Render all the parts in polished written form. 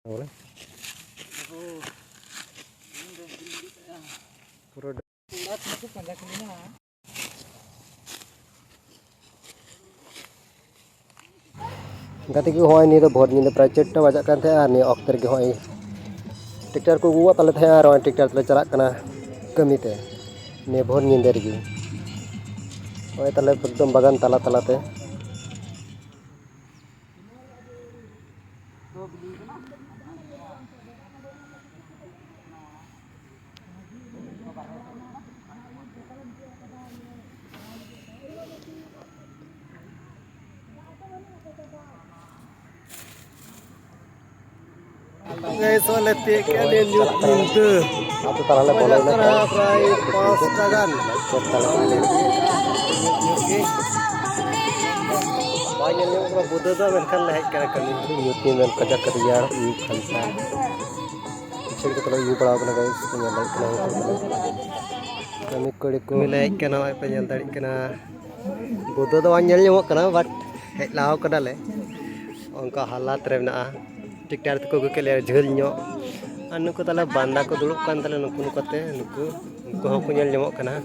Boleh. Pura gati ko hoy ni do bhor ni pra chetta bajak kan the ar ni okter ge hoy tractor ko guwa tale the ar tractor tale chalak kana kami te ne bhor ni der gi hoy tale ekdom bagan tala tala te Guys, oleh tiga dia nyut pintu. atau tala boleh na Prai pas dagan. banyak yang pro buddha da menkan leh kara kami nyut ni men kajak kerja yu khansa picture ko tala yu pala kana guys punya like kana kami kodi ko milai kana ay penyal dari kana buddha da wanyal nyamok kana but hej lao kada le onka halat re mena tractor ko ko kele jhel nyo anu ko tala banda ko dulup kan tala nuku nukate nuku hon ko nyel nyamok kana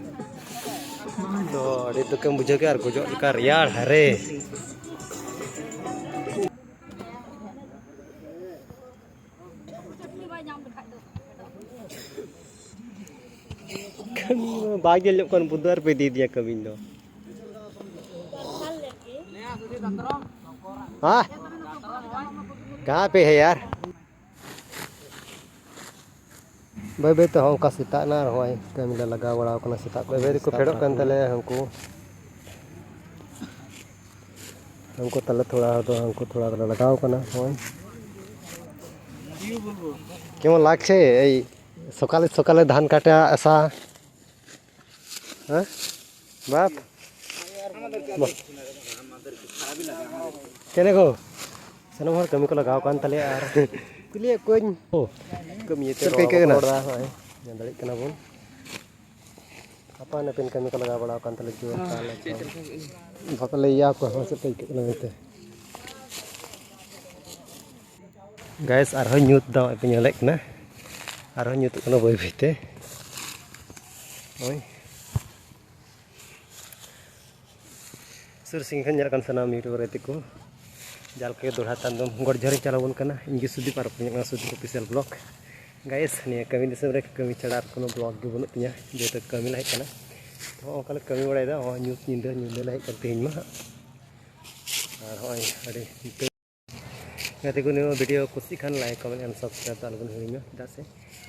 to adi to kem bujha ke ar gojok ka riyar hare Baghel लोग बुधवार पे दे दिया कभी तो हाँ कहाँ पे है यार भाई भाई तो हमका सीता ना रहा कमी लगा बड़ा करना सीता भाई भाई को फेड़ो कर तले हमको तले थोड़ा तो हमको थोड़ा लगाओ करना क्यों लाग से सकाले सकाले धान काटा ऐसा हाँ बाप केने को सनम हर कमी को लगाओ कान तले यार कुलिए कोई हो कमी ये तो के ना yang dari kena pun apa nih pin kami ko laga bada kan tale jo kala bakal iya ko hose pe ke na te guys arho nyut daw pe nyelek na arho nyut kono boy bite oi sur singhan nyar kan sana mi to retiko jal ke durhatan dum gor jari calawon kana ingi sudi par punya sudi official blog guys nih kami di sebelah kami cadar kono blog ge bunut nya dia to kami lai kana to kala kami bada da nyut nyinde lai kan tin ma ar hoy ade gati ko new video kusi khan like comment and subscribe ta algun huinya dase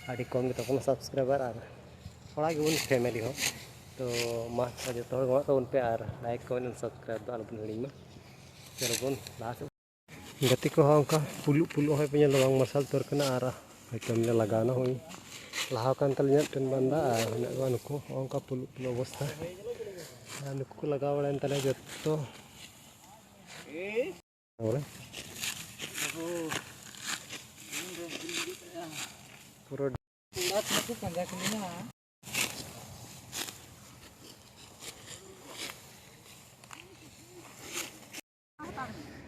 adi kom ge to kono subscriber ar थोड़ा ge bun family ho तो मा जो तो गवा तो उन पे आर लाइक कमेंट एंड सब्सक्राइब तो अलबन हिड़ी में चलो बन लास्ट गति को हमका पुलु पुलु है पे लवंग मसाल तोर कना आर कमले लगाना होई लाहा कान तल न्या टन बंदा हना को नुको हमका पुलु पुलु अवस्था नुको को लगा बड़न तले जत्तो बोले पूरा को पंजा Kalina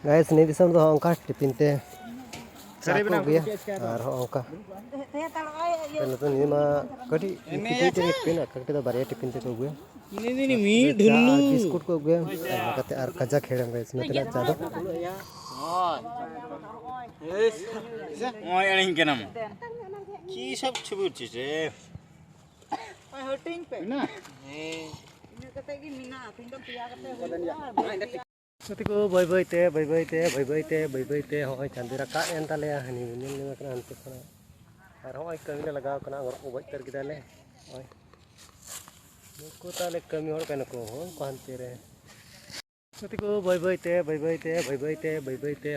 guys ini disam tuh angka tipin teh sapu gaya arho angka karena tuh ini mah kadi tipin akak kita bari tipin teh kau gue ini mie dulu biskut kau gue kata ar kaja kheram guys nanti lihat jado oh yang kenam ki sab chubut je hurting pe na ini kata gini mina pindam piya kata nanti ko boy boy te hoy candi raka en tale hani bunyin ni makna antu kana ar hoy kami lagaw kana ngor ubay ter kita le hoy ko tale kami hor kana ko hon kante re nanti ko boy boy te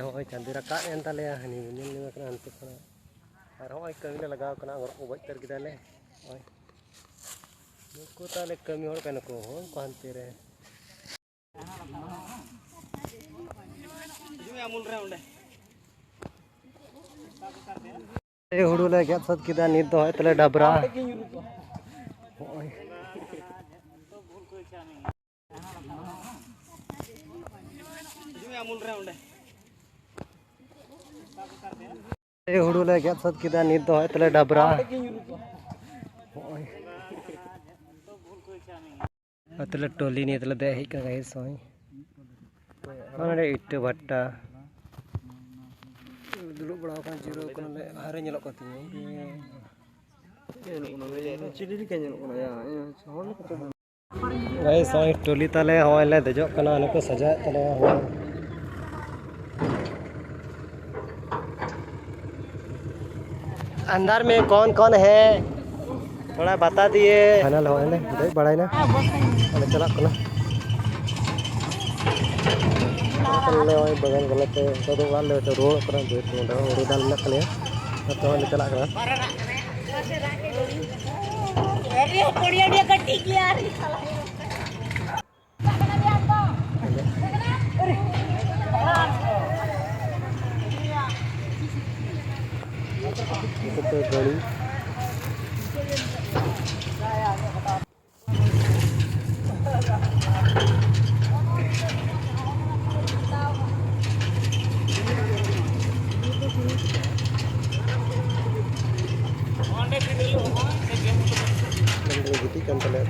hoy candi raka en tale hani bunyin ni makna antu kana ar hoy kami lagaw kana ngor ubay ter kita le hoy ko tale kami hor kana ko hon kante re हुडू ले गया सद किदा नीत दो तले डबरा ये हुड़ू ले gate साथ किदा नित दो है तले डबरा तले टोली नहीं तले दे हिक गए सोई माने इट भट्टा दुलु बड़ा का जीरो कोन ले हारे ñelok ko tinya चिली के ñelok ko ya सोन गए सोई टोली तले होय ले दजो कना नको सजा तले हो अंदर में कौन कौन है थोड़ा बता दिए फाइनल हो ले दे बड़ाई ना अरे चला कना ले होय बगल गलत तो वाल ले तो रोड पर दे तो रोड डाल ना कले तो ले चला कना अरे कोड़िया dia कटी की यार तो गड़ी गिटी kan tele